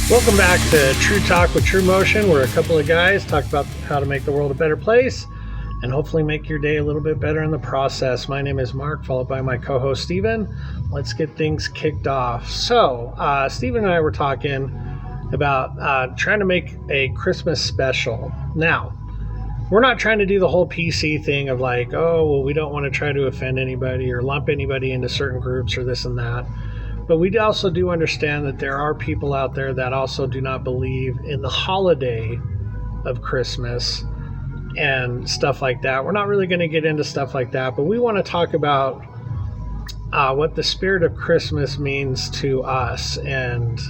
Welcome back to True Talk with TruMotion, where a couple of guys talk about how to make the world a better place and hopefully make your day a little bit better in the process. My name is Mark, followed by my co-host Stephen. Let's get things kicked off. So, Stephen and I were talking about trying to make a Christmas special. Now, we're not trying to do the whole PC thing of like, oh, well, we don't want to try to offend anybody or lump anybody into certain groups or this and that. But we also do understand that there are people out there that also do not believe in the holiday of Christmas and stuff like that. We're not really going to get into stuff like that, but we want to talk about what the spirit of Christmas means to us. And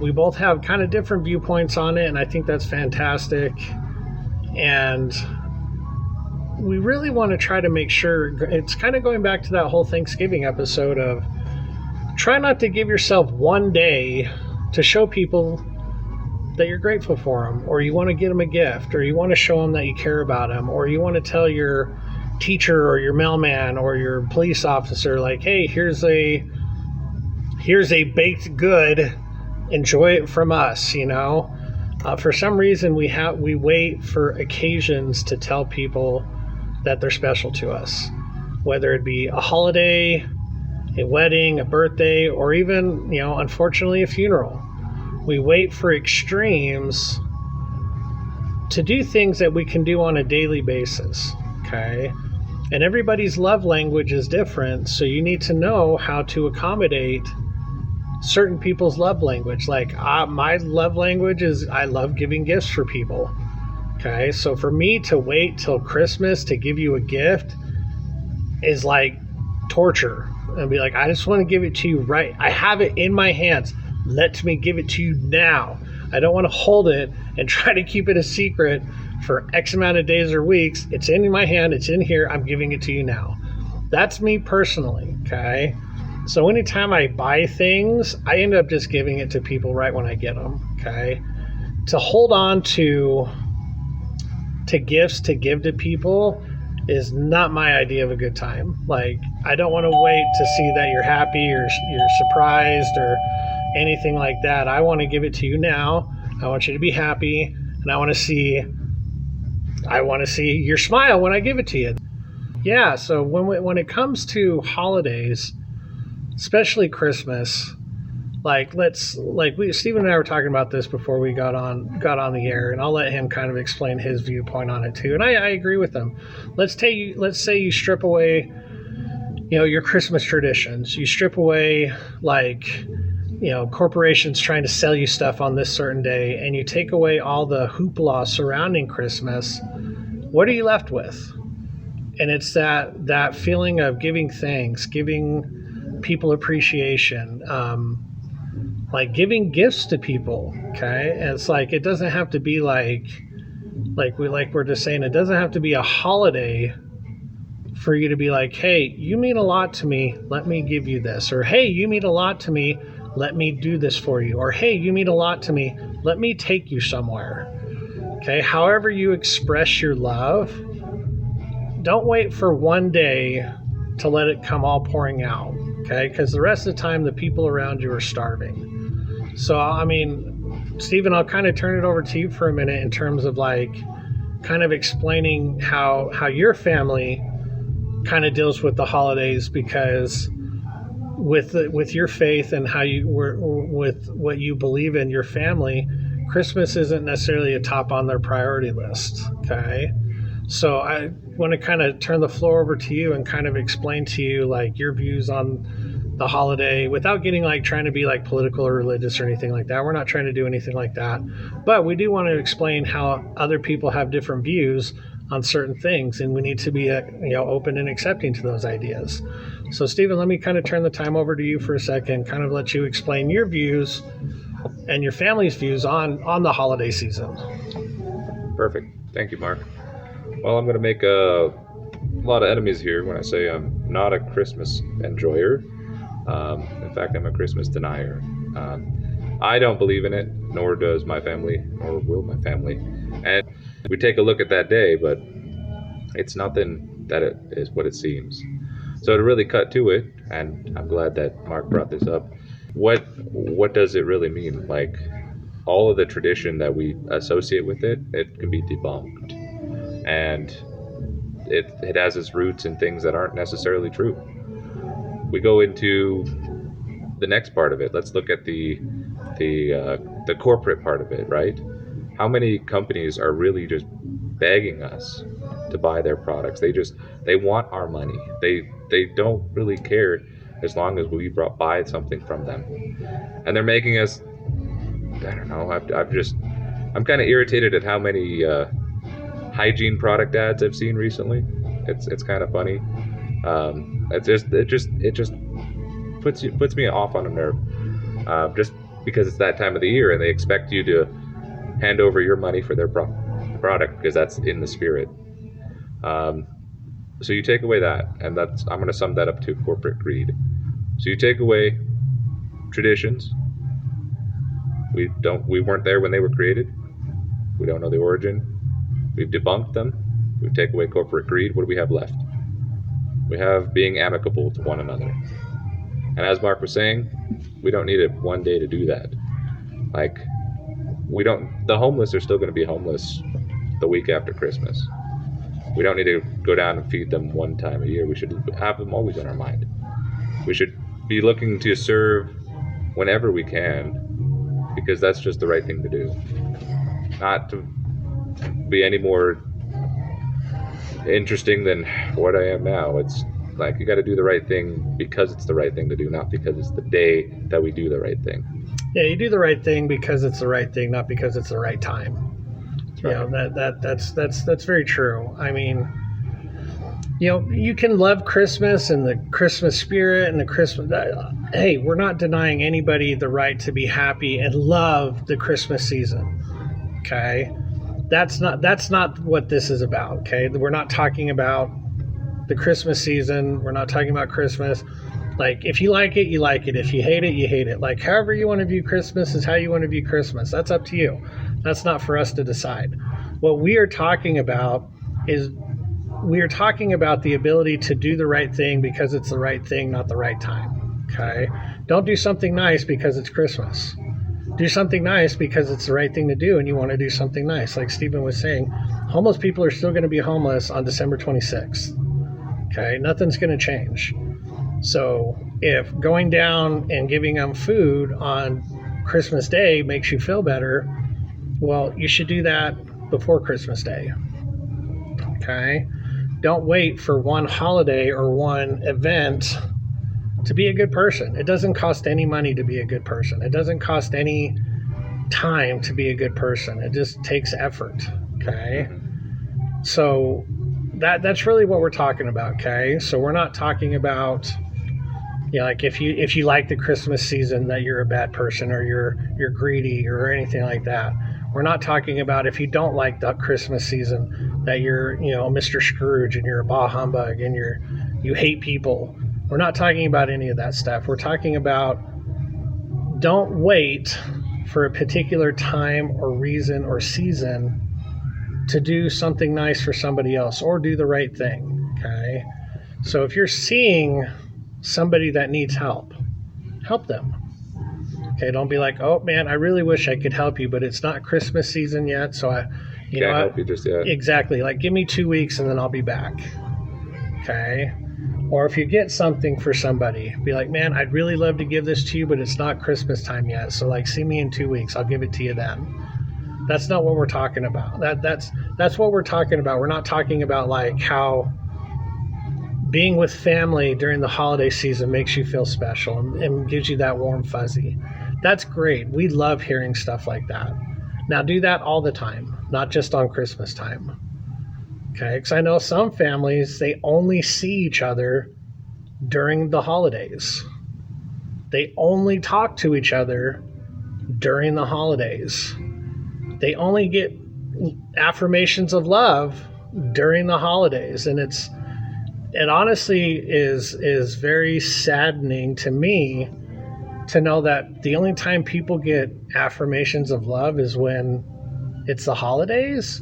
we both have kind of different viewpoints on it, and I think that's fantastic. And we really want to try to make sure, it's kind of going back to that whole Thanksgiving episode of try not to give yourself one day to show people that you're grateful for them, or you want to get them a gift, or you want to show them that you care about them, or you want to tell your teacher or your mailman or your police officer, like, hey, here's a baked good, enjoy it from us, you know. For some reason, we wait for occasions to tell people that they're special to us, whether it be a holiday, a wedding, a birthday, or even, you know, unfortunately, a funeral. We wait for extremes to do things that we can do on a daily basis, okay? And everybody's love language is different, so you need to know how to accommodate certain people's love language. Like, my love language is I love giving gifts for people, okay? So for me to wait till Christmas to give you a gift is like torture. And be like, I just want to give it to you right. I have it in my hands. Let me give it to you now. I don't want to hold it and try to keep it a secret for X amount of days or weeks. It's in my hand. It's in here. I'm giving it to you now. That's me personally, okay? So anytime I buy things, I end up just giving it to people right when I get them, okay? To hold on to gifts to give to people is not my idea of a good time. Like, I don't want to wait to see that you're happy or you're surprised or anything like that. I want to give it to you now. I want you to be happy, and I want to see your smile when I give it to you. Yeah, so when it comes to holidays, especially Christmas, Stephen and I were talking about this before we got on the air, and I'll let him kind of explain his viewpoint on it too. And I agree with him. Let's say you strip away, you know, your Christmas traditions. You strip away, like, you know, corporations trying to sell you stuff on this certain day, and you take away all the hoopla surrounding Christmas. What are you left with? And it's that feeling of giving thanks, giving people appreciation, like giving gifts to people, okay? And it's like, it doesn't have to be like we're just saying, it doesn't have to be a holiday for you to be like, hey, you mean a lot to me, let me give you this. Or, hey, you mean a lot to me, let me do this for you. Or, hey, you mean a lot to me, let me take you somewhere. Okay, however you express your love, don't wait for one day to let it come all pouring out, okay? Because the rest of the time, the people around you are starving. So, I mean, Stephen, I'll kind of turn it over to you for a minute in terms of like kind of explaining how your family kind of deals with the holidays, because with your faith and how you were with what you believe in your family, Christmas isn't necessarily a top on their priority list, okay? So I want to kind of turn the floor over to you and kind of explain to you like your views on the holiday without getting like trying to be like political or religious or anything like that. We're not trying to do anything like that, but we do want to explain how other people have different views on certain things, and we need to be open and accepting to those ideas. So Stephen, let me kind of turn the time over to you for a second, kind of let you explain your views and your family's views on the holiday season. Perfect. Thank you, Mark. Well, I'm going to make a lot of enemies here when I say I'm not a Christmas enjoyer. In fact, I'm a Christmas denier. I don't believe in it, nor does my family, nor will my family. And we take a look at that day, but it's nothing that it is what it seems. So to really cut to it, and I'm glad that Mark brought this up, what does it really mean? Like, all of the tradition that we associate with it can be debunked, and it has its roots in things that aren't necessarily true. We go into the next part of it. Let's look at the corporate part of it, right? How many companies are really just begging us to buy their products? They want our money. They don't really care as long as we buy something from them, and they're making us. I don't know. I'm kind of irritated at how many hygiene product ads I've seen recently. It's kind of funny. It just puts me off on a nerve. Just because it's that time of the year and they expect you to hand over your money for their product because that's in the spirit. So you take away that, and I'm going to sum that up to corporate greed. So you take away traditions. We weren't there when they were created. We don't know the origin. We've debunked them. We take away corporate greed. What do we have left? We have being amicable to one another. And as Mark was saying, we don't need it one day to do that. Like, the homeless are still going to be homeless the week after Christmas. We don't need to go down and feed them one time a year. We should have them always in our mind. We should be looking to serve whenever we can, because that's just the right thing to do. Not to be any more interesting than what I am now. It's like, you got to do the right thing because it's the right thing to do, not because it's the day that we do the right thing. Yeah, you do the right thing because it's the right thing, not because it's the right time. Right. You know, that's very true. I mean, you know, you can love Christmas and the Christmas spirit and the Christmas. Hey, we're not denying anybody the right to be happy and love the Christmas season. Okay, that's not what this is about. Okay, we're not talking about the Christmas season. We're not talking about Christmas. Like, if you like it, you like it. If you hate it, you hate it. Like, however you want to view Christmas is how you want to view Christmas. That's up to you. That's not for us to decide. What we are talking about is the ability to do the right thing because it's the right thing, not the right time. Okay? Don't do something nice because it's Christmas. Do something nice because it's the right thing to do and you want to do something nice. Like Stephen was saying, homeless people are still going to be homeless on December 26th. Okay? Nothing's going to change. So if going down and giving them food on Christmas Day makes you feel better, well, you should do that before Christmas Day. Okay? Don't wait for one holiday or one event to be a good person. It doesn't cost any money to be a good person. It doesn't cost any time to be a good person. It just takes effort. Okay? So that's really what we're talking about. Okay? So we're not talking about, you know, like if you like the Christmas season that you're a bad person or you're greedy or anything like that. We're not talking about if you don't like the Christmas season that you're, you know, Mr. Scrooge and you're a bah humbug and you hate people. We're not talking about any of that stuff. We're talking about, don't wait for a particular time or reason or season to do something nice for somebody else or do the right thing. Okay? So if you're seeing somebody that needs help, help them. Okay, don't be like, oh man, I really wish I could help you, but it's not Christmas season yet, so you can't help you just yet. Exactly, like give me 2 weeks and then I'll be back. Okay, or if you get something for somebody, be like, man, I'd really love to give this to you, but it's not Christmas time yet, so like see me in 2 weeks, I'll give it to you then. That's not what we're talking about. That's what we're talking about. We're not talking about like how being with family during the holiday season makes you feel special and gives you that warm fuzzy. That's great. We love hearing stuff like that. Now do that all the time, not just on Christmas time. Okay, because I know some families, they only see each other during the holidays. They only talk to each other during the holidays. They only get affirmations of love during the holidays. And it honestly is very saddening to me to know that the only time people get affirmations of love is when it's the holidays.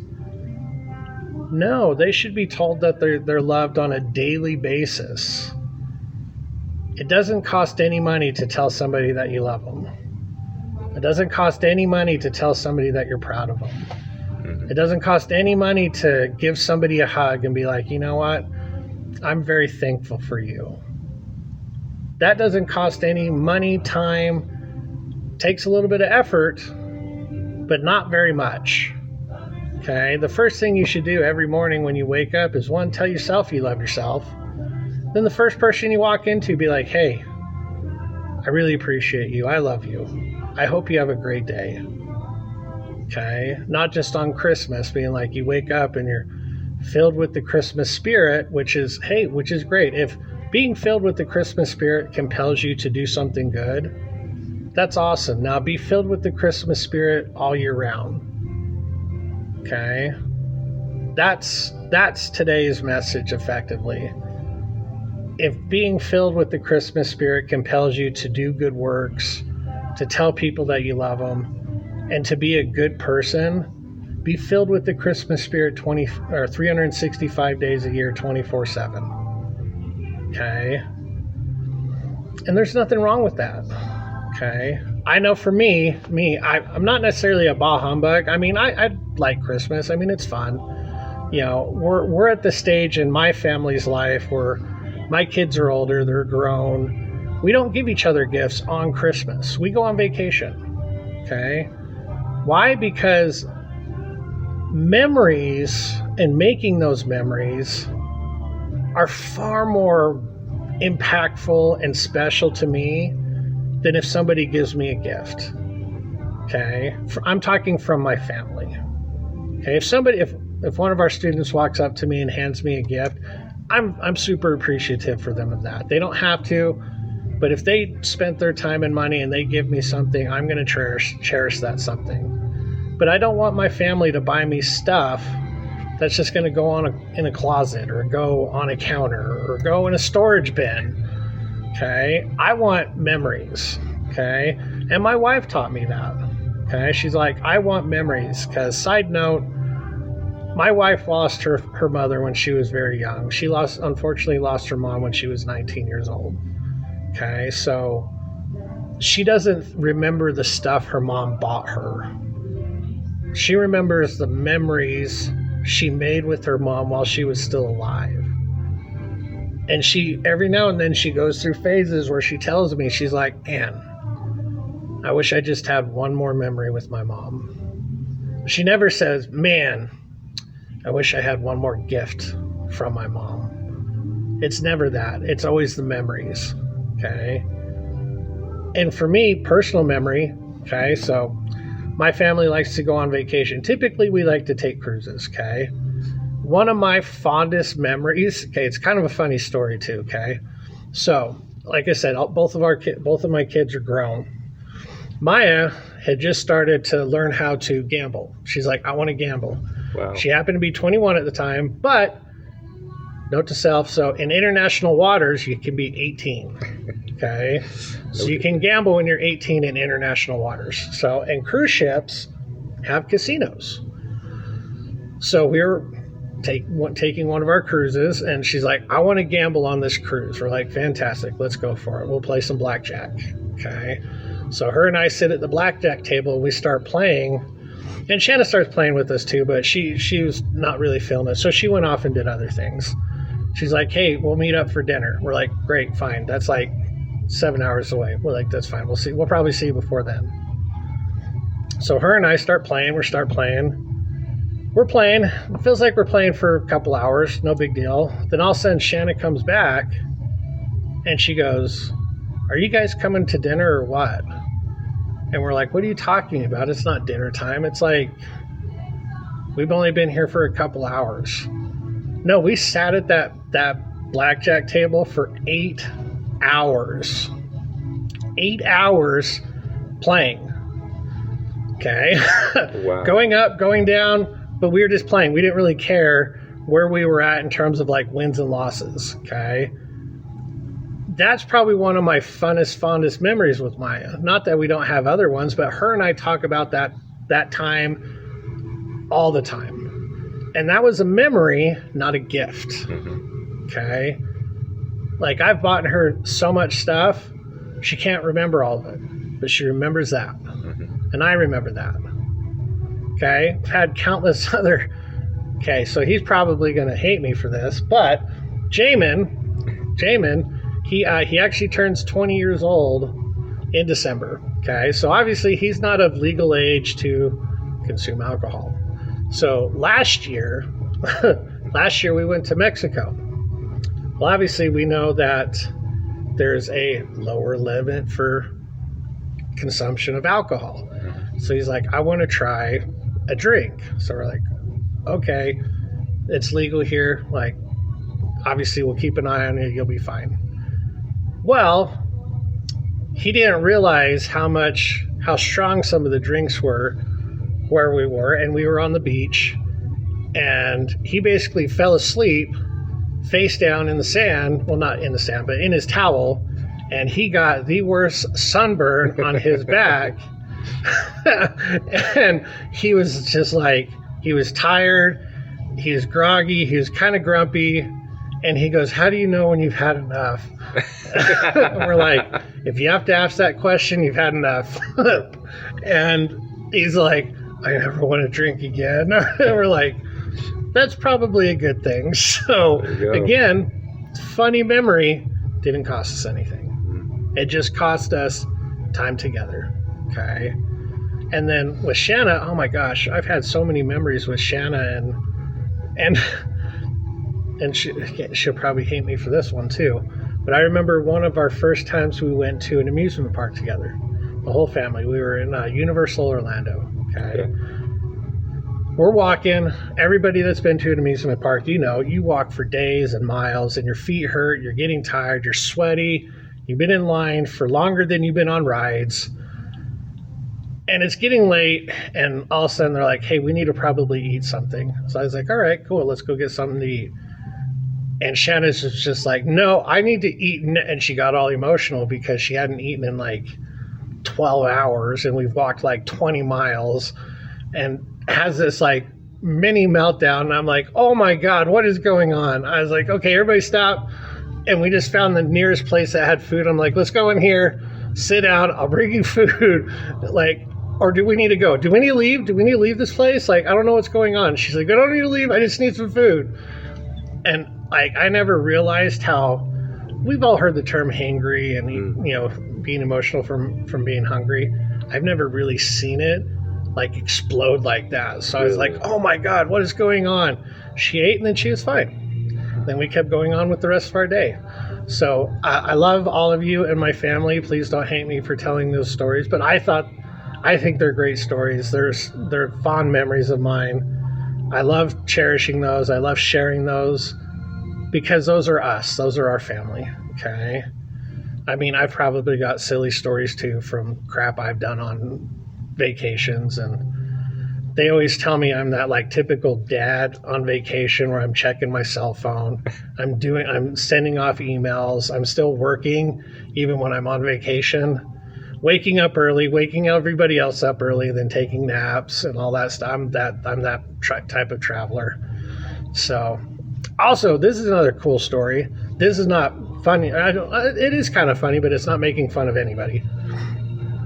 No, they should be told that they're loved on a daily basis. It doesn't cost any money to tell somebody that you love them. It doesn't cost any money to tell somebody that you're proud of them. Mm-hmm. It doesn't cost any money to give somebody a hug and be like, you know what? I'm very thankful for you. That doesn't cost any money, time. Takes a little bit of effort, but not very much. Okay? The first thing you should do every morning when you wake up is, one, tell yourself you love yourself. Then the first person you walk into, be like, hey, I really appreciate you. I love you. I hope you have a great day. Okay? Not just on Christmas, being like you wake up and you're filled with the Christmas spirit, which is great. If being filled with the Christmas spirit compels you to do something good, that's awesome. Now be filled with the Christmas spirit all year round. Okay? That's today's message effectively. If being filled with the Christmas spirit compels you to do good works, to tell people that you love them, and to be a good person, be filled with the Christmas spirit 365 days a year, 24/7. Okay? And there's nothing wrong with that. Okay? I know for me, I'm not necessarily a bah humbug. I mean, I like Christmas. I mean, it's fun. You know, we're at the stage in my family's life where my kids are older, they're grown. We don't give each other gifts on Christmas. We go on vacation. Okay? Why? Because memories and making those memories are far more impactful and special to me than if somebody gives me a gift. Okay? I'm talking from my family. Okay? If one of our students walks up to me and hands me a gift, I'm super appreciative for them of that. They don't have to, but if they spent their time and money and they give me something, I'm going to cherish that something. But I don't want my family to buy me stuff that's just going to go in a closet or go on a counter or go in a storage bin. Okay? I want memories. Okay? And my wife taught me that. Okay? She's like, I want memories. Because, side note, my wife lost her mother when she was very young. She unfortunately lost her mom when she was 19 years old. Okay, so she doesn't remember the stuff her mom bought her. She remembers the memories she made with her mom while she was still alive. And every now and then she goes through phases where she tells me, she's like, man, I wish I just had one more memory with my mom. She never says, man, I wish I had one more gift from my mom. It's never that. It's always the memories. Okay? And for me, personal memory, okay, so my family likes to go on vacation. Typically, we like to take cruises, okay? One of my fondest memories, okay, it's kind of a funny story too, okay? So, like I said, both of my kids are grown. Maya had just started to learn how to gamble. She's like, I want to gamble. Wow. She happened to be 21 at the time, but note to self, so in international waters, you can be 18. Okay? So you can gamble when you're 18 in international waters. So, and cruise ships have casinos. So we were taking one of our cruises, and she's like, I want to gamble on this cruise. We're like, fantastic, let's go for it. We'll play some blackjack. Okay? So her and I sit at the blackjack table, and we start playing. And Shanna starts playing with us too, but she was not really feeling it. So she went off and did other things. She's like, hey, we'll meet up for dinner. We're like, great, fine. That's like 7 hours away. We're like, that's fine. We'll see. We'll probably see you before then. So her and I start playing. We're playing. It feels like we're playing for a couple hours. No big deal. Then all of a sudden, Shanna comes back and she goes, are you guys coming to dinner or what? And we're like, what are you talking about? It's not dinner time. It's like, we've only been here for a couple hours. No, we sat at that blackjack table for 8 hours. 8 hours playing. Okay? Wow. Going up, going down, but we were just playing. We didn't really care where we were at in terms of like wins and losses. Okay? That's probably one of my fondest memories with Maya. Not that we don't have other ones, but her and I talk about that time all the time. And that was a memory, not a gift. Mm-hmm. Okay? Like, I've bought her so much stuff, she can't remember all of it, but she remembers that. And I remember that. Okay? I've had countless other... Okay, so he's probably going to hate me for this, but Jamin, he actually turns 20 years old in December. Okay, so obviously he's not of legal age to consume alcohol. So last year we went to Mexico. Well, obviously we know that there's a lower limit for consumption of alcohol. So he's like, I want to try a drink. So we're like, okay, it's legal here. Like, obviously we'll keep an eye on you. You'll be fine. Well, he didn't realize how strong some of the drinks were where we were, and we were on the beach, and he basically fell asleep face down in the sand. Well, not in the sand, but in his towel, and he got the worst sunburn on his back. And he was just like, he was tired, he was groggy, he was kind of grumpy, and he goes, how do you know when you've had enough? And we're like, if you have to ask that question, you've had enough. And he's like, I never want to drink again. And we're like, that's probably a good thing. So again, funny memory, didn't cost us anything. It just cost us time together. Okay. And then with Shanna, oh my gosh, I've had so many memories with Shanna, and she'll probably hate me for this one too. But I remember one of our first times we went to an amusement park together, the whole family. We were in Universal Orlando. Okay. We're walking. Everybody that's been to an amusement park, you walk for days and miles, and your feet hurt, you're getting tired, you're sweaty, you've been in line for longer than you've been on rides. And it's getting late, and all of a sudden they're like, hey, we need to probably eat something. So I was like, all right, cool, let's go get something to eat. And Shanna's just like, no, I need to eat. And she got all emotional because she hadn't eaten in like 12 hours, and we've walked like 20 miles, and has this like mini meltdown. And I'm like, oh my God, what is going on? I was like, okay, everybody stop. And we just found the nearest place that had food. I'm like, let's go in here, sit down, I'll bring you food. Like, or do we need to go? Do we need to leave? Do we need to leave this place? Like, I don't know what's going on. She's like, I don't need to leave. I just need some food. And like, I never realized how, we've all heard the term hangry and, being emotional from being hungry. I've never really seen it like explode like that. So I was like, oh my God, what is going on? She ate and then she was fine. Then we kept going on with the rest of our day. So I love all of you and my family. Please don't hate me for telling those stories. But I think they're great stories. They're fond memories of mine. I love cherishing those. I love sharing those because those are us. Those are our family. Okay. I mean, I've probably got silly stories too from crap I've done on vacations, and they always tell me I'm that like typical dad on vacation where I'm checking my cell phone. I'm sending off emails. I'm still working even when I'm on vacation. Waking up early, waking everybody else up early, then taking naps and all that stuff. I'm that type of traveler. So, also, this is another cool story. This is not funny. It is kind of funny, but it's not making fun of anybody.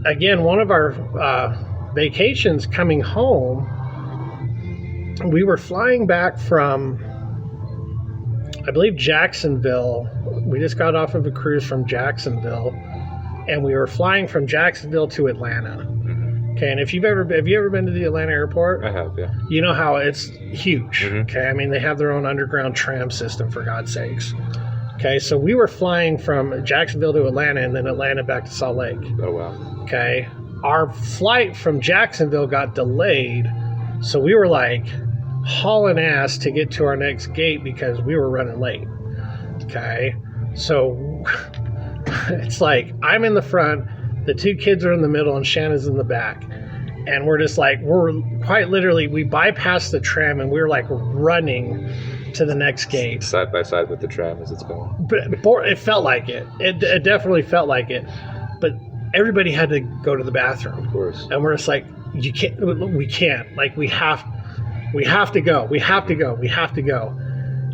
Again, one of our vacations coming home, we were flying back from, I believe, Jacksonville. We just got off of a cruise from Jacksonville. And we were flying from Jacksonville to Atlanta. Okay, and have you ever been to the Atlanta airport? I have, yeah. You know how it's huge. Okay, I mean, they have their own underground tram system, for God's sakes. Okay, so we were flying from Jacksonville to Atlanta, and then Atlanta back to Salt Lake. Oh, wow. Okay, our flight from Jacksonville got delayed, so we were like hauling ass to get to our next gate because we were running late. Okay, so it's like I'm in the front, the two kids are in the middle, and Shanna's in the back. And we're just like, we're quite literally, we bypassed the tram and we were like running to the next gate. Side by side with the tram as it's going. But it felt like it. It definitely felt like it. But everybody had to go to the bathroom. Of course. And we're just like, we can't. Like, we have to go. We have to go.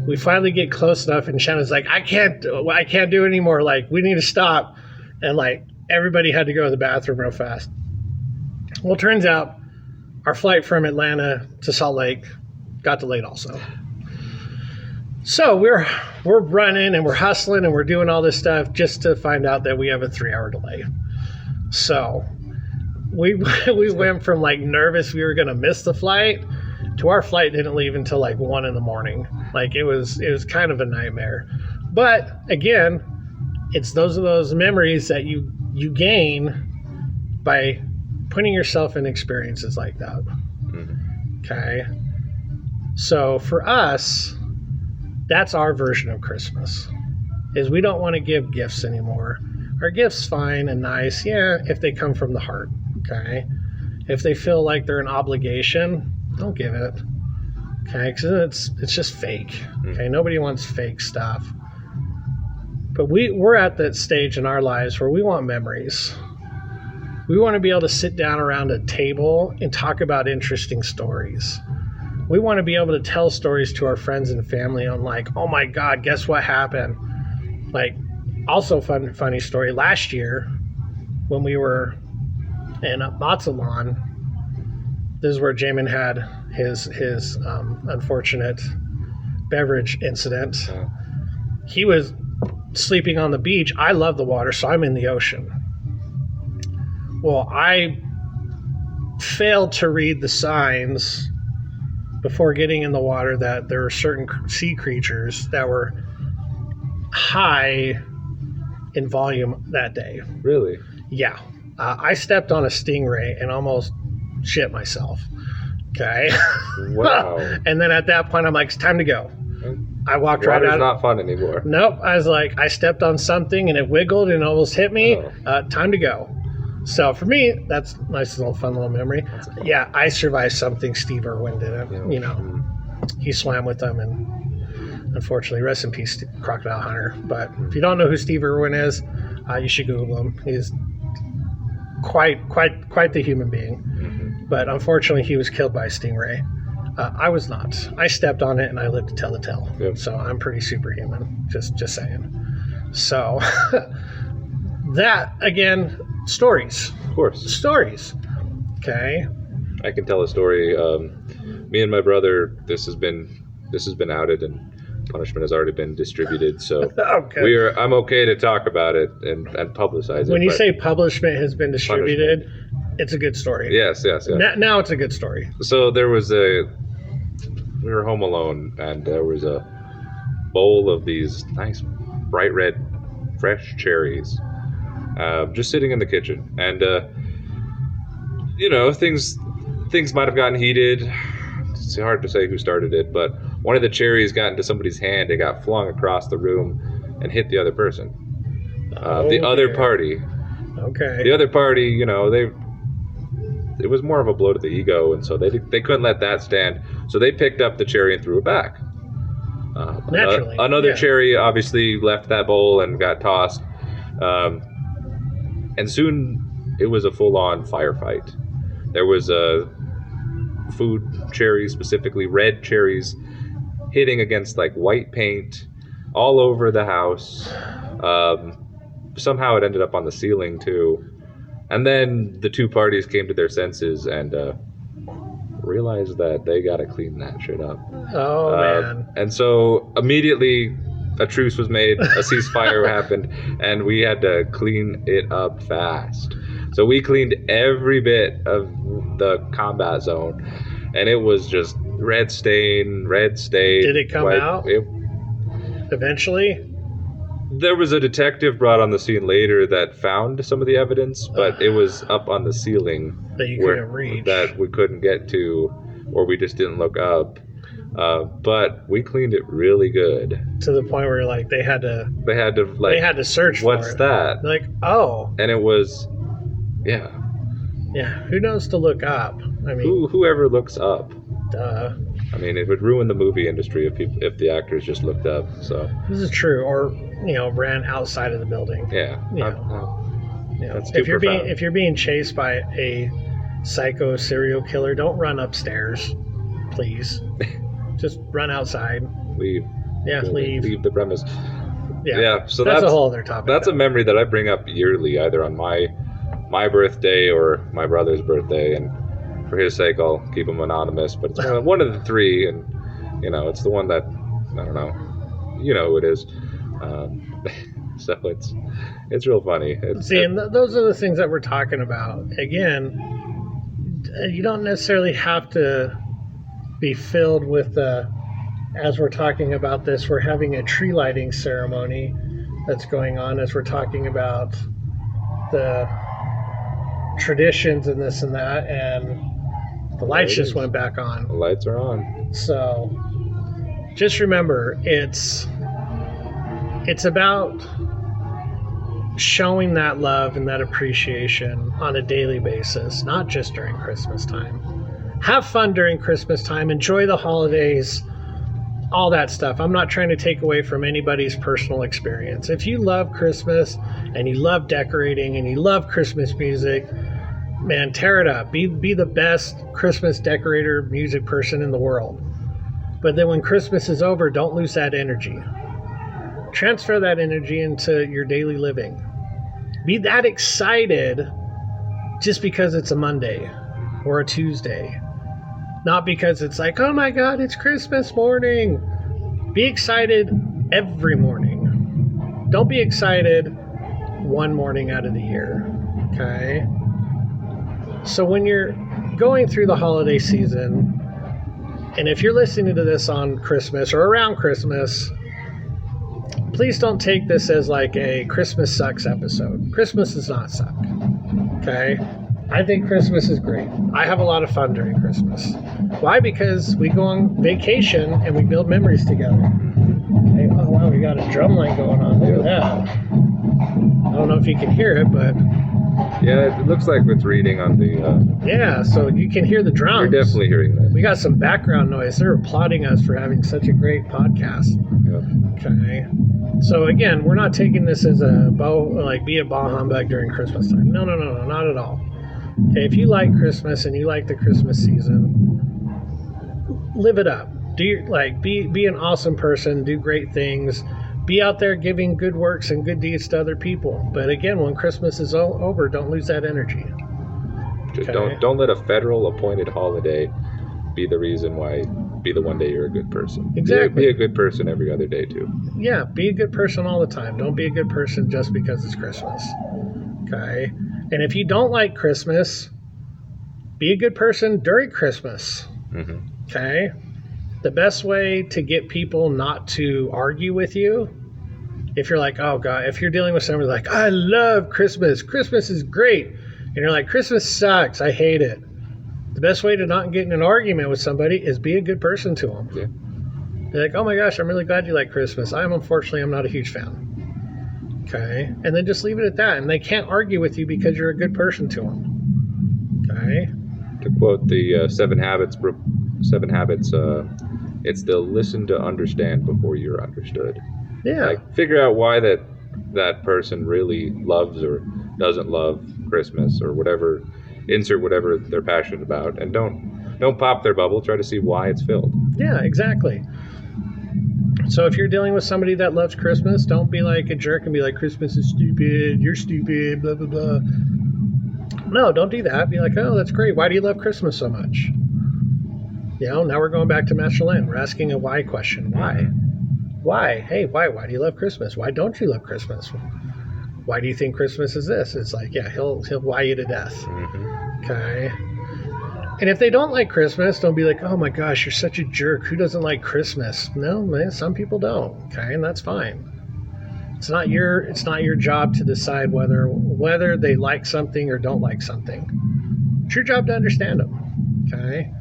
we finally get close enough, and Shannon's like, I can't do it anymore. Like, we need to stop. And like, everybody had to go to the bathroom real fast. Well, it turns out our flight from Atlanta to Salt Lake got delayed also. So we're running and we're hustling and we're doing all this stuff just to find out that we have a 3-hour delay. So we went from like nervous we were going to miss the flight to our flight didn't leave until like 1 a.m. Like it was kind of a nightmare. But again, it's those memories that you gain by putting yourself in experiences like that. Okay. So for us, that's our version of Christmas, is we don't want to give gifts anymore. Our gifts fine and nice, yeah, if they come from the heart, okay? If they feel like they're an obligation, don't give it, okay? Because it's just fake, okay? Nobody wants fake stuff. But we're at that stage in our lives where we want memories. We want to be able to sit down around a table and talk about interesting stories. We want to be able to tell stories to our friends and family on like, oh my God, guess what happened? Like, also funny story. Last year, when we were in Mazatlan, this is where Jamin had his unfortunate beverage incident. He was sleeping on the beach. I love the water, so I'm in the ocean. Well, I failed to read the signs before getting in the water that there were certain sea creatures that were high in volume that day. Really? Yeah. I stepped on a stingray and almost shit myself. Okay. Wow. And then at that point, I'm like, it's time to go. I walked right out. Water's not fun anymore. Nope. I was like, I stepped on something and it wiggled and almost hit me. Time to go. So for me, that's a nice little fun little memory. Yeah, I survived something Steve Irwin didn't. Yeah. You know, he swam with them, and unfortunately, rest in peace, Crocodile Hunter. But if you don't know who Steve Irwin is, you should Google him. He's quite the human being. But unfortunately, he was killed by a stingray. I was not. I stepped on it and I lived to tell the tale. Yep. So I'm pretty superhuman. Just saying. So that again. Stories. Of course. Stories. Okay. I can tell a story. Me and my brother, this has been outed and punishment has already been distributed. So okay. I'm okay to talk about it and publicize it. When you say publishment has been distributed, it's a good story. Yes. Now it's a good story. So we were home alone and there was a bowl of these nice bright red fresh cherries. Just sitting in the kitchen, and things might have gotten heated. It's hard to say who started it, but one of the cherries got into somebody's hand. It got flung across the room and hit the other person. The other party. Okay. The other party, it was more of a blow to the ego, and so they couldn't let that stand. So they picked up the cherry and threw it back. Naturally. Another cherry obviously left that bowl and got tossed. And soon it was a full-on firefight. There was food cherries, specifically red cherries, hitting against like white paint all over the house. Somehow it ended up on the ceiling too. And then the two parties came to their senses and realized that they got to clean that shit up. Oh, man. And so immediately a truce was made, a ceasefire happened, and we had to clean it up fast. So we cleaned every bit of the combat zone, and it was just red stain. Did it come out? Eventually? There was a detective brought on the scene later that found some of the evidence, but it was up on the ceiling that you couldn't reach, that we couldn't get to, or we just didn't look up. But we cleaned it really good. To the point where like they had to search for it. What's that? Like, oh. And it was, yeah. Who knows to look up? I mean, whoever looks up. Duh. I mean, it would ruin the movie industry if the actors just looked up. So this is true, or ran outside of the building. Yeah. That's too profound. If you're being chased by a psycho serial killer, don't run upstairs, please. Just run outside. Yeah, leave the premise. Yeah. So that's a whole other topic. That's a memory that I bring up yearly, either on my birthday or my brother's birthday, and for his sake, I'll keep him anonymous. But it's one of the three, and it's the one that I don't know. You know who it is. So it's real funny. And those are the things that we're talking about. Again, you don't necessarily have to be filled with as we're talking about this, we're having a tree lighting ceremony that's going on as we're talking about the traditions and this and that, and the lights just went back on. The lights are on. So just remember, it's about showing that love and that appreciation on a daily basis, not just during Christmas time. Have fun during Christmas time. Enjoy the holidays, all that stuff. I'm not trying to take away from anybody's personal experience. If you love Christmas and you love decorating and you love Christmas music, man, tear it up. Be the best Christmas decorator, music person in the world. But then when Christmas is over, don't lose that energy. Transfer that energy into your daily living. Be that excited just because it's a Monday or a Tuesday. Not because it's like, oh my God, it's Christmas morning. Be excited every morning. Don't be excited one morning out of the year. Okay? So when you're going through the holiday season, and if you're listening to this on Christmas or around Christmas, please don't take this as like a Christmas sucks episode. Christmas does not suck. Okay? I think Christmas is great. I have a lot of fun during Christmas. Why? Because we go on vacation and we build memories together. Okay? Oh, wow, we got a drum line going on. Look at that. I don't know if you can hear it, but... Yeah, it looks like it's reading on the... Yeah, so you can hear the drums. You're definitely hearing that. We got some background noise. They're applauding us for having such a great podcast. Yep. Okay. So again, we're not taking this as be a bah humbug during Christmas time. No, not at all. Okay, if you like Christmas and you like the Christmas season, live it up. Be an awesome person, do great things, be out there giving good works and good deeds to other people. But again, when Christmas is over, don't lose that energy. Just don't let a federal appointed holiday be the reason why. Be the one day you're a good person. Exactly. Be a good person every other day too. Yeah, be a good person all the time. Don't be a good person just because it's Christmas. Okay? And if you don't like Christmas, be a good person during Christmas. Mm-hmm. Okay? The best way to get people not to argue with you, if you're like, oh God, if you're dealing with somebody like, I love Christmas. Christmas is great. And you're like, Christmas sucks. I hate it. The best way to not get in an argument with somebody is be a good person to them. Yeah. Be like, oh my gosh, I'm really glad you like Christmas. Unfortunately, I'm not a huge fan. Okay? And then just leave it at that. And they can't argue with you because you're a good person to them. Okay? To quote the Seven Habits, it's the listen to understand before you're understood. Yeah. Like, figure out why that person really loves or doesn't love Christmas or whatever. Insert whatever they're passionate about, and don't pop their bubble. Try to see why it's filled. Yeah, exactly. So if you're dealing with somebody that loves Christmas, don't be like a jerk and be like, Christmas is stupid, you're stupid, blah, blah, blah. No, don't do that. Be like, oh, that's great. Why do you love Christmas so much? Now we're going back to Master Lin. We're asking a why question. Why? Why? Hey, why? Why do you love Christmas? Why don't you love Christmas? Why do you think Christmas is this? It's like, yeah, he'll why you to death. Mm-hmm. Okay. And if they don't like Christmas, don't be like, oh my gosh, you're such a jerk. Who doesn't like Christmas? No, man, some people don't. Okay, and that's fine. It's not your job to decide whether they like something or don't like something. It's your job to understand them. Okay.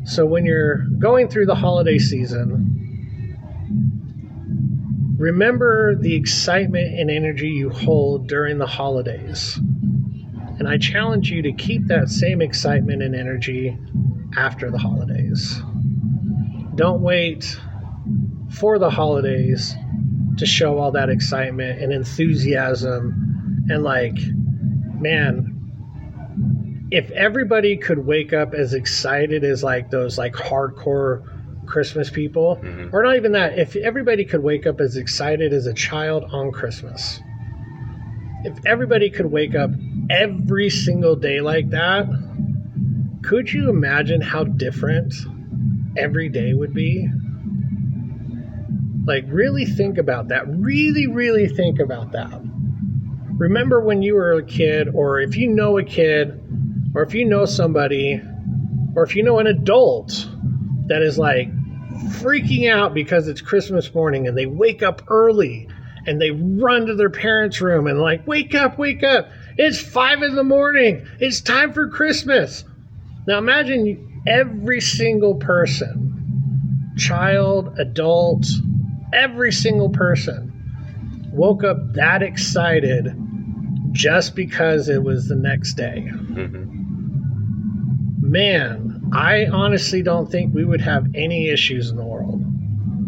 So when you're going through the holiday season, remember the excitement and energy you hold during the holidays. And I challenge you to keep that same excitement and energy after the holidays. Don't wait for the holidays to show all that excitement and enthusiasm. And man, if everybody could wake up as excited as those hardcore Christmas people, or not even that, if everybody could wake up as excited as a child on Christmas, if everybody could wake up every single day like that, could you imagine how different every day would be? Like, really think about that. Really, really think about that. Remember when you were a kid, or if you know a kid, or if you know somebody, or if you know an adult that is like freaking out because it's Christmas morning and they wake up early and they run to their parents' room and like, wake up, it's 5 a.m, it's time for Christmas. Now imagine every single person, child, adult, every single person woke up that excited just because it was the next day. Man, I honestly don't think we would have any issues in the world.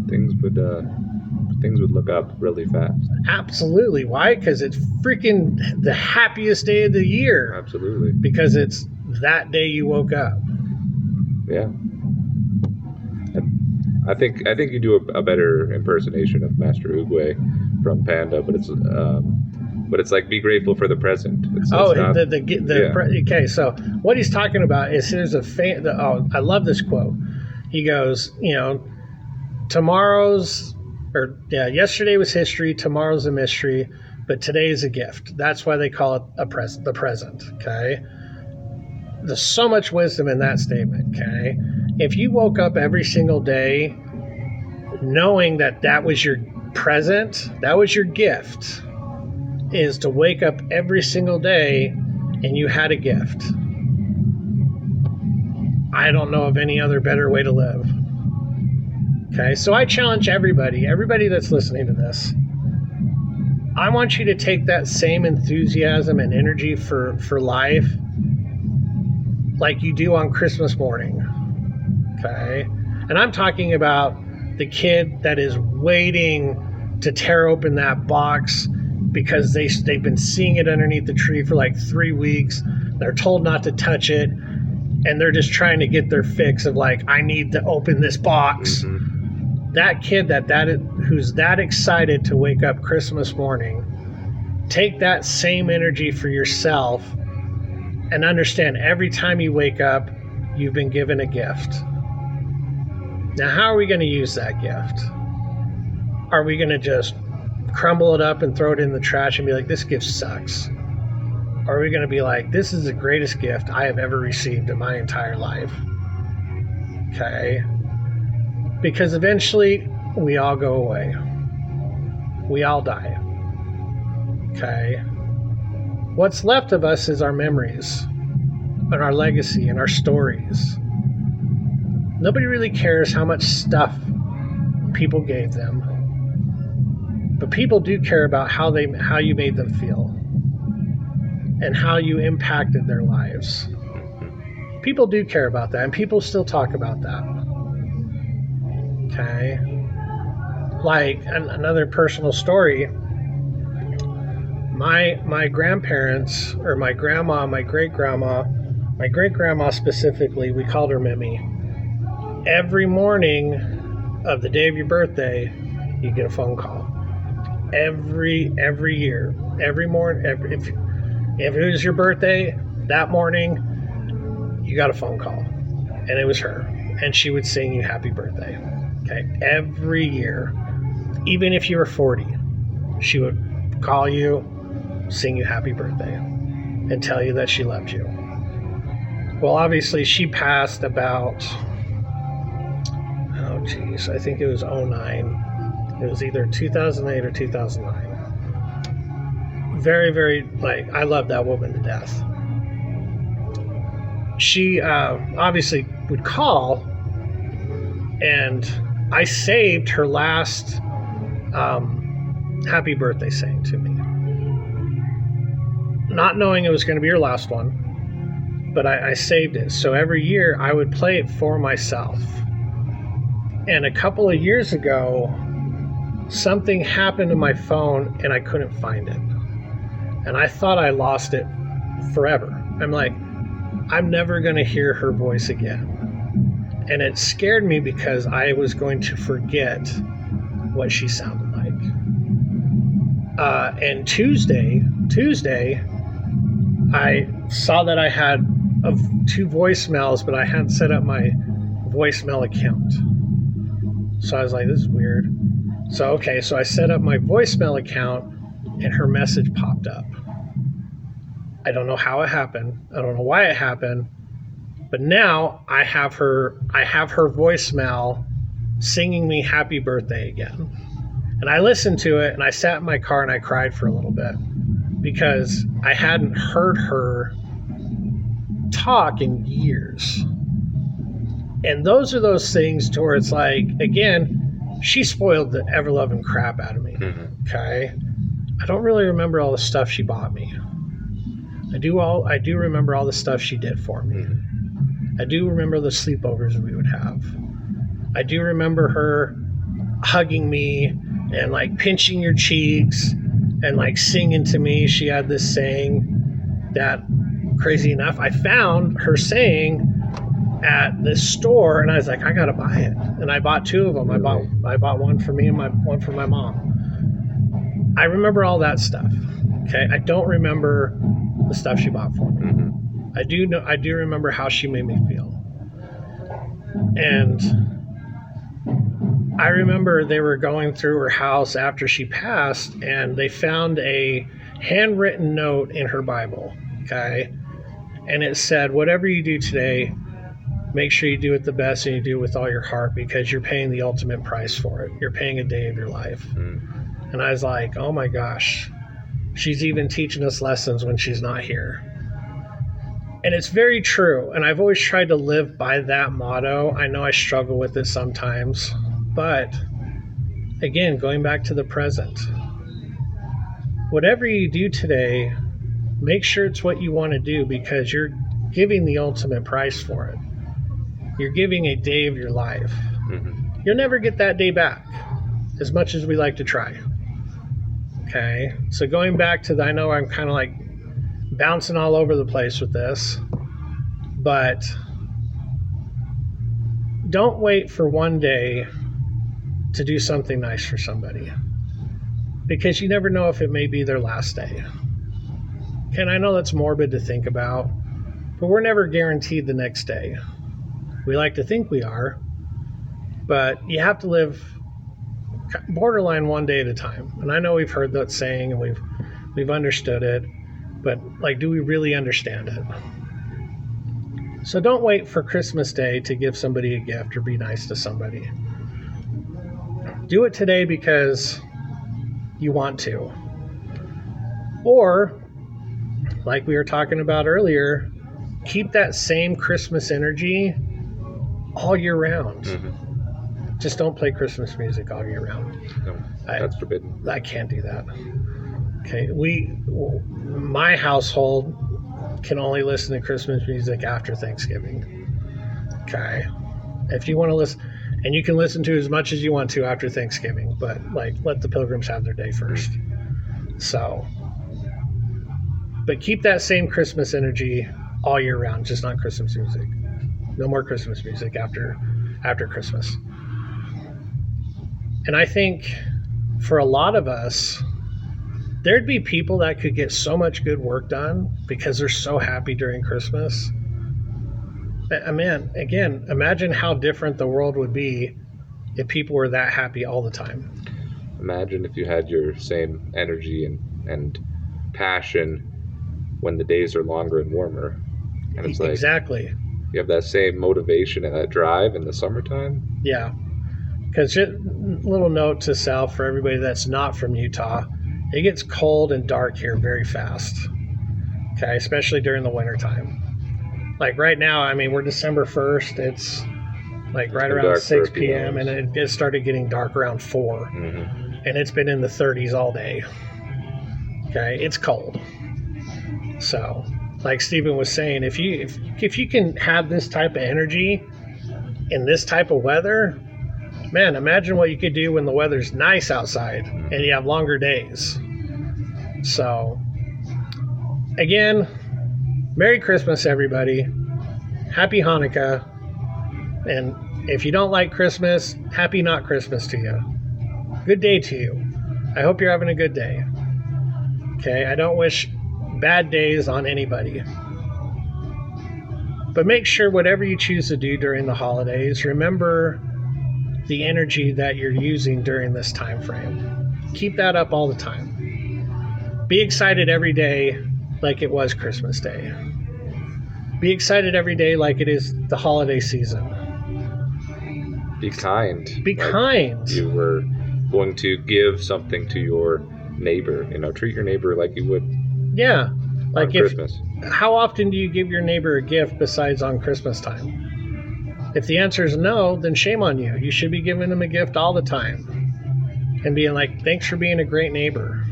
Things would look up really fast. Absolutely. Why? Because it's freaking the happiest day of the year. Absolutely. Because it's that day you woke up. Yeah. I think you do a better impersonation of Master Oogway from Panda, but it's like, be grateful for the present. Okay. So what he's talking about is there's I love this quote. He goes, yesterday was history, tomorrow's a mystery, but today is a gift. That's why they call it the present. Okay. There's so much wisdom in that statement. Okay. If you woke up every single day knowing that was your present, that was your gift, is to wake up every single day and you had a gift. I don't know of any other better way to live. Okay, so I challenge everybody that's listening to this. I want you to take that same enthusiasm and energy for life like you do on Christmas morning. Okay? And I'm talking about the kid that is waiting to tear open that box because they've been seeing it underneath the tree for like 3 weeks. They're told not to touch it, and they're just trying to get their fix of like, I need to open this box. That kid who's that excited to wake up Christmas morning, take that same energy for yourself and understand every time you wake up, you've been given a gift. Now, how are we going to use that gift? Are we going to just crumble it up and throw it in the trash and be like, this gift sucks? Or are we going to be like, this is the greatest gift I have ever received in my entire life? Okay? Because eventually we all go away. We all die. Okay? What's left of us is our memories and our legacy and our stories. Nobody really cares how much stuff people gave them. But people do care about how you made them feel and how you impacted their lives. People do care about that, and people still talk about that. Okay? Like, another personal story, my grandparents, or my grandma, my great-grandma specifically, we called her Mimi. Every morning of the day of your birthday, you get a phone call. Every year, every morning, if it was your birthday that morning, you got a phone call, and it was her, and she would sing you happy birthday. Okay, every year, even if you were 40, she would call you, sing you happy birthday, and tell you that she loved you. Well, obviously, she passed about, I think it was 2009. It was either 2008 or 2009. Very, very, I love that woman to death. She obviously would call, and I saved her last happy birthday saying to me. Not knowing it was going to be her last one, but I saved it. So every year I would play it for myself. And a couple of years ago, something happened to my phone and I couldn't find it. And I thought I lost it forever. I'm like, I'm never going to hear her voice again. And it scared me because I was going to forget what she sounded like. And Tuesday, I saw that I had 2 voicemails, but I hadn't set up my voicemail account. So I was like, this is weird. So I set up my voicemail account and her message popped up. I don't know how it happened. I don't know why it happened. But now I have her voicemail singing me happy birthday again. And I listened to it and I sat in my car and I cried for a little bit because I hadn't heard her talk in years. And those are those things to where it's like, again, she spoiled the ever-loving crap out of me. Okay? I don't really remember all the stuff she bought me. I do remember all the stuff she did for me. I do remember the sleepovers we would have. I do remember her hugging me and like pinching your cheeks and like singing to me. She had this saying that, crazy enough, I found her saying at this store, and I was like, I gotta buy it. And I bought 2 of them. I bought one for me and one for my mom. I remember all that stuff. Okay, I don't remember the stuff she bought for me. I do remember how she made me feel. And I remember they were going through her house after she passed, and they found a handwritten note in her Bible. Okay, and it said, whatever you do today, make sure you do it the best and you do it with all your heart, because you're paying the ultimate price for it. You're paying a day of your life. And I was like, oh my gosh, she's even teaching us lessons when she's not here. And it's very true. And I've always tried to live by that motto. I know I struggle with it sometimes, but again, going back to the present, whatever you do today, make sure it's what you want to do, because you're giving the ultimate price for it. You're giving a day of your life. You'll never get that day back, as much as we like to try. Okay, so going back to I know I'm kind of like bouncing all over the place with this, but don't wait for one day to do something nice for somebody, because you never know if it may be their last day. And I know that's morbid to think about, but we're never guaranteed the next day. We like to think we are, but you have to live borderline one day at a time. And I know we've heard that saying and we've understood it, but like, do we really understand it? So don't wait for Christmas Day to give somebody a gift or be nice to somebody. Do it today because you want to. Or, like we were talking about earlier, keep that same Christmas energy all year round. Just don't play Christmas music all year round. No, that's forbidden. I can't do that. Okay, my household can only listen to Christmas music after Thanksgiving. Okay, if you want to listen, and you can listen to as much as you want to after Thanksgiving, but like, let the pilgrims have their day first. So, but keep that same Christmas energy all year round, just not Christmas music. No more Christmas music after Christmas. And I think for a lot of us, there'd be people that could get so much good work done because they're so happy during Christmas. Man, again, imagine how different the world would be if people were that happy all the time. Imagine if you had your same energy and passion when the days are longer and warmer. And it's like, exactly. You have that same motivation and that drive in the summertime. Yeah. Because little note to self for everybody that's not from Utah, it gets cold and dark here very fast. Okay, especially during the wintertime. Like right now, I mean, we're December 1st. It's like right around 6 p.m. and it started getting dark around 4. And it's been in the 30s all day. Okay, it's cold. So, like Stephen was saying, if you can have this type of energy in this type of weather, man, imagine what you could do when the weather's nice outside and you have longer days. So, again, Merry Christmas, everybody. Happy Hanukkah. And if you don't like Christmas, happy not Christmas to you. Good day to you. I hope you're having a good day. Okay, I don't wish bad days on anybody. But make sure whatever you choose to do during the holidays, remember the energy that you're using during this time frame. Keep that up all the time. Be excited every day like it was Christmas Day. Be excited every day like it is the holiday season. Be kind. Be kind. You were going to give something to your neighbor. Treat your neighbor like you would. Yeah. Like Christmas. How often do you give your neighbor a gift besides on Christmas time? If the answer is no, then shame on you. You should be giving them a gift all the time and being like, thanks for being a great neighbor.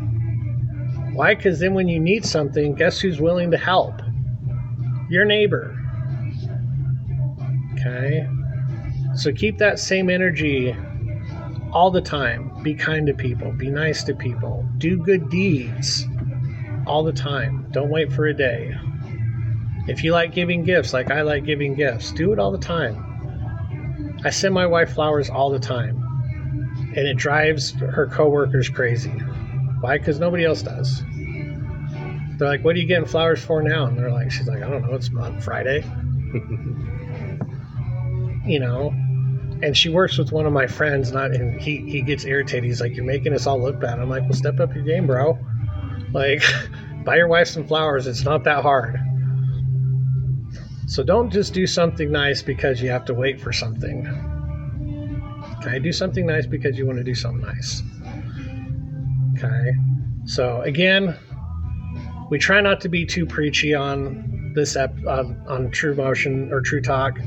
Why? Because then when you need something, guess who's willing to help? Your neighbor. Okay? So keep that same energy all the time. Be kind to people. Be nice to people. Do good deeds all the time. Don't wait for a day. If you like giving gifts like I like giving gifts, do it all the time. I send my wife flowers all the time, and it drives her coworkers crazy. Why? Because nobody else does. They're like, what are you getting flowers for now? And they're like, she's like, I don't know, it's on Friday. And she works with one of my friends, and he gets irritated. He's like, you're making us all look bad. I'm like, well, step up your game, bro. Like, buy your wife some flowers. It's not that hard. So don't just do something nice because you have to wait for something. Okay, do something nice because you want to do something nice. Okay, so again, we try not to be too preachy on this on TruMotion or TruTalk.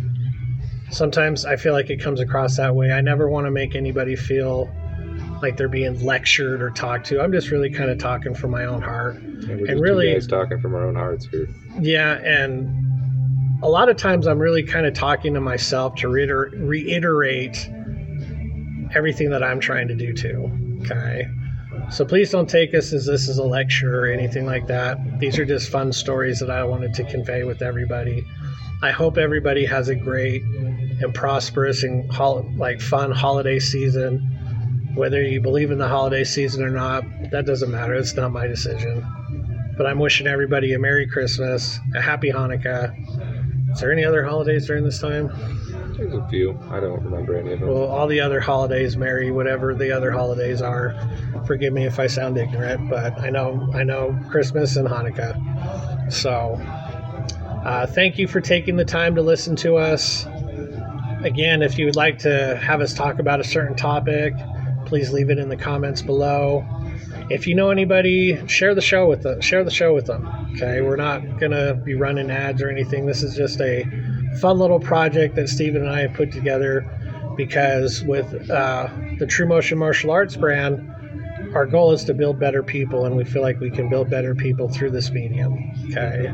Sometimes I feel like it comes across that way. I never want to make anybody feel like they're being lectured or talked to. I'm just really kind of talking from my own heart. And really, two guys talking from our own hearts here. Yeah, and a lot of times I'm really kind of talking to myself to reiterate everything that I'm trying to do too. Okay, so please don't take us as this is a lecture or anything like that. These are just fun stories that I wanted to convey with everybody. I hope everybody has a great and prosperous and fun holiday season. Whether you believe in the holiday season or not, that doesn't matter. It's not my decision. But I'm wishing everybody a Merry Christmas, a Happy Hanukkah. Is there any other holidays during this time? There's a few. I don't remember any of them. Well, all the other holidays, Merry, whatever the other holidays are. Forgive me if I sound ignorant, but I know Christmas and Hanukkah. So, thank you for taking the time to listen to us. Again, if you would like to have us talk about a certain topic, please leave it in the comments below. If you know anybody, share the show with them. Okay, we're not gonna be running ads or anything. This is just a fun little project that Stephen and I have put together because with the TruMotion martial arts brand, our goal is to build better people, and we feel like we can build better people through this medium. Okay,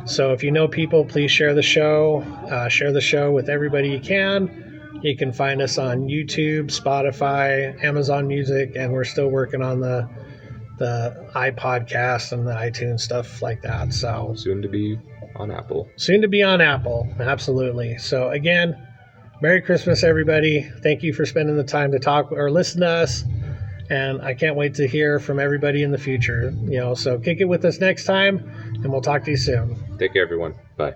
so if you know people, please share the show. Share the show with everybody you can. You can find us on YouTube, Spotify, Amazon Music, and we're still working on the iPodcast and the iTunes stuff like that. So soon to be on Apple. Soon to be on Apple, absolutely. So again, Merry Christmas, everybody. Thank you for spending the time to talk or listen to us. And I can't wait to hear from everybody in the future. So kick it with us next time, and we'll talk to you soon. Take care, everyone. Bye.